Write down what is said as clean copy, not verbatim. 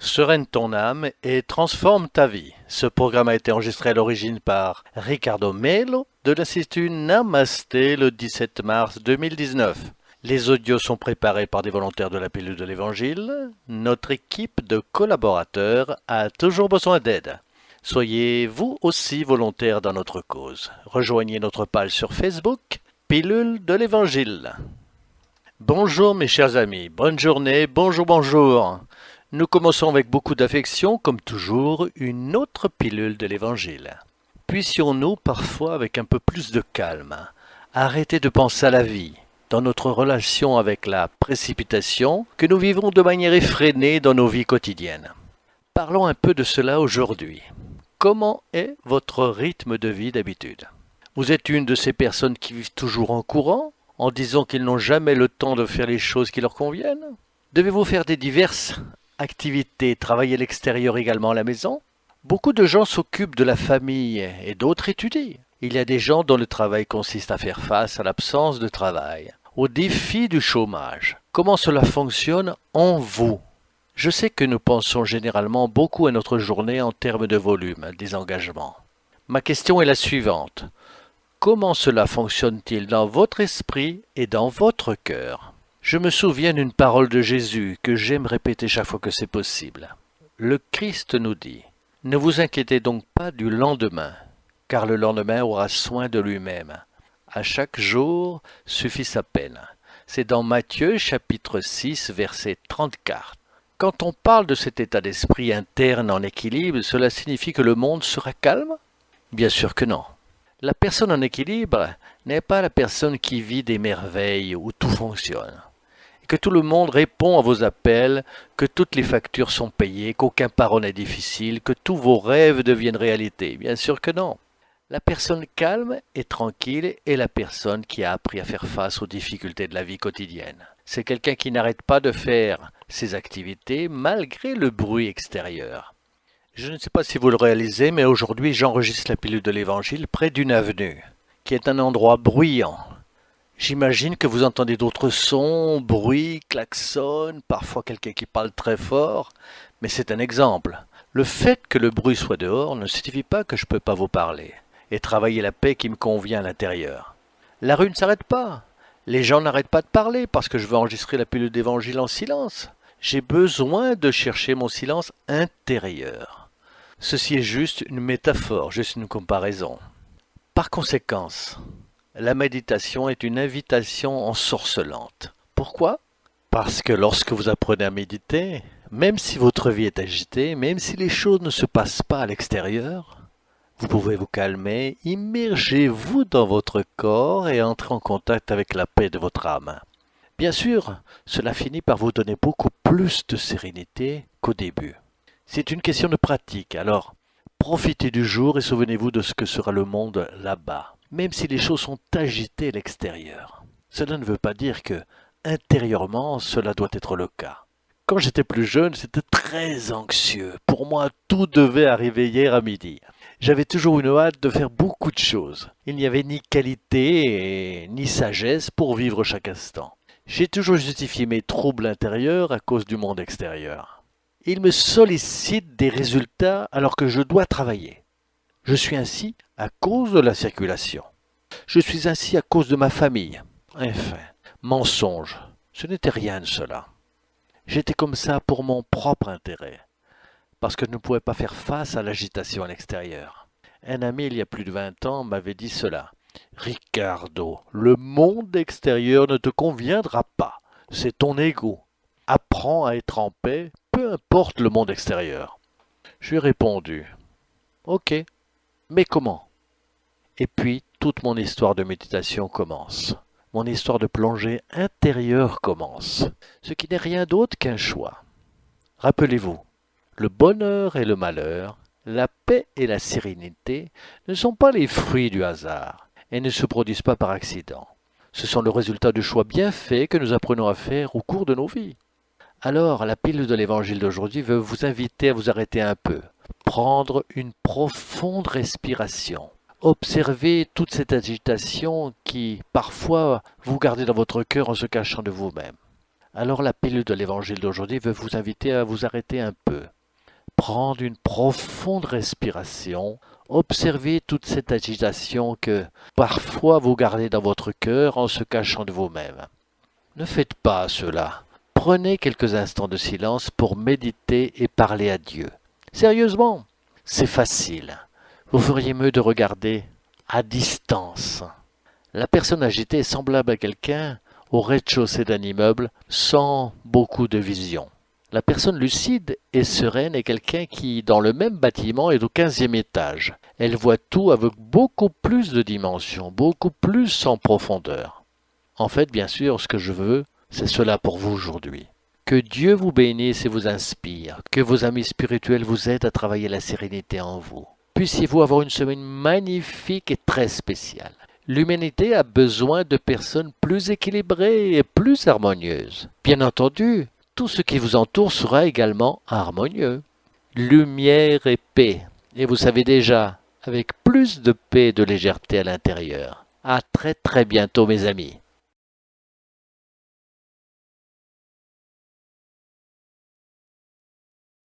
Sereine ton âme et transforme ta vie. Ce programme a été enregistré à l'origine par Ricardo Melo de l'Institut Namasté le 17 mars 2019. Les audios sont préparés par des volontaires de la pilule de l'Évangile. Notre équipe de collaborateurs a toujours besoin d'aide. Soyez vous aussi volontaires dans notre cause. Rejoignez notre page sur Facebook, Pilule de l'Évangile. Bonjour mes chers amis, bonne journée, bonjour. Nous commençons avec beaucoup d'affection, comme toujours, une autre pilule de l'Évangile. Puissions-nous parfois, avec un peu plus de calme, arrêter de penser à la vie, dans notre relation avec la précipitation que nous vivons de manière effrénée dans nos vies quotidiennes. Parlons un peu de cela aujourd'hui. Comment est votre rythme de vie d'habitude? Vous êtes une de ces personnes qui vivent toujours en courant, en disant qu'ils n'ont jamais le temps de faire les choses qui leur conviennent? Devez-vous faire des diverses activités, travailler à l'extérieur également à la maison? Beaucoup de gens s'occupent de la famille et d'autres étudient. Il y a des gens dont le travail consiste à faire face à l'absence de travail, au défi du chômage. Comment cela fonctionne en vous? Je sais que nous pensons généralement beaucoup à notre journée en termes de volume, des engagements. Ma question est la suivante. Comment cela fonctionne-t-il dans votre esprit et dans votre cœur? Je me souviens d'une parole de Jésus que j'aime répéter chaque fois que c'est possible. Le Christ nous dit « Ne vous inquiétez donc pas du lendemain, car le lendemain aura soin de lui-même. À chaque jour suffit sa peine. » C'est dans Matthieu chapitre 6 verset 34. Quand on parle de cet état d'esprit interne en équilibre, cela signifie que le monde sera calme? Bien sûr que non. La personne en équilibre n'est pas la personne qui vit des merveilles où tout fonctionne, et que tout le monde répond à vos appels, que toutes les factures sont payées, qu'aucun parent n'est difficile, que tous vos rêves deviennent réalité. Bien sûr que non. La personne calme et tranquille est la personne qui a appris à faire face aux difficultés de la vie quotidienne. C'est quelqu'un qui n'arrête pas de faire ses activités malgré le bruit extérieur. Je ne sais pas si vous le réalisez, mais aujourd'hui j'enregistre la pilule de l'Évangile près d'une avenue, qui est un endroit bruyant. J'imagine que vous entendez d'autres sons, bruits, klaxons, parfois quelqu'un qui parle très fort, mais c'est un exemple. Le fait que le bruit soit dehors ne signifie pas que je ne peux pas vous parler et travailler la paix qui me convient à l'intérieur. La rue ne s'arrête pas. Les gens n'arrêtent pas de parler parce que je veux enregistrer la pilule d'Évangile en silence. J'ai besoin de chercher mon silence intérieur. Ceci est juste une métaphore, juste une comparaison. Par conséquent, la méditation est une invitation ensorcelante. Pourquoi? Parce que lorsque vous apprenez à méditer, même si votre vie est agitée, même si les choses ne se passent pas à l'extérieur, vous pouvez vous calmer, immergez-vous dans votre corps et entrez en contact avec la paix de votre âme. Bien sûr, cela finit par vous donner beaucoup plus de sérénité qu'au début. C'est une question de pratique, alors profitez du jour et souvenez-vous de ce que sera le monde là-bas, même si les choses sont agitées à l'extérieur. Cela ne veut pas dire que, intérieurement, cela doit être le cas. Quand j'étais plus jeune, c'était très anxieux. Pour moi, tout devait arriver hier à midi. J'avais toujours une hâte de faire beaucoup de choses. Il n'y avait ni qualité ni sagesse pour vivre chaque instant. J'ai toujours justifié mes troubles intérieurs à cause du monde extérieur. Il me sollicite des résultats alors que je dois travailler. Je suis ainsi à cause de la circulation. Je suis ainsi à cause de ma famille. Enfin, mensonge, ce n'était rien de cela. J'étais comme ça pour mon propre intérêt, parce que je ne pouvais pas faire face à l'agitation à l'extérieur. Un ami, il y a plus de 20 ans, m'avait dit cela. Ricardo, le monde extérieur ne te conviendra pas. C'est ton ego. Apprends à être en paix, peu importe le monde extérieur. Je lui ai répondu, ok, mais comment? Et puis, toute mon histoire de méditation commence. Mon histoire de plongée intérieure commence, ce qui n'est rien d'autre qu'un choix. Rappelez-vous, le bonheur et le malheur, la paix et la sérénité ne sont pas les fruits du hasard et ne se produisent pas par accident. Ce sont le résultat de choix bien faits que nous apprenons à faire au cours de nos vies. Alors, la pilule de l'Évangile d'aujourd'hui veut vous inviter à vous arrêter un peu, prendre une profonde respiration, observer toute cette agitation qui, parfois, vous gardez dans votre cœur en se cachant de vous-même. Alors la pilule de l'évangile d'aujourd'hui veut vous inviter à vous arrêter un peu, prendre une profonde respiration, observer toute cette agitation que parfois vous gardez dans votre cœur en se cachant de vous-même. Ne faites pas cela. Prenez quelques instants de silence pour méditer et parler à Dieu. Sérieusement, c'est facile. Vous feriez mieux de regarder à distance. La personne agitée est semblable à quelqu'un au rez-de-chaussée d'un immeuble sans beaucoup de vision. La personne lucide et sereine est quelqu'un qui, dans le même bâtiment, est au 15e étage. Elle voit tout avec beaucoup plus de dimension, beaucoup plus en profondeur. En fait, bien sûr, ce que je veux, c'est cela pour vous aujourd'hui. Que Dieu vous bénisse et vous inspire, que vos amis spirituels vous aident à travailler la sérénité en vous. Puissiez-vous avoir une semaine magnifique et très spéciale. L'humanité a besoin de personnes plus équilibrées et plus harmonieuses. Bien entendu, tout ce qui vous entoure sera également harmonieux. Lumière et paix. Et vous savez déjà, avec plus de paix et de légèreté à l'intérieur. À très très bientôt mes amis.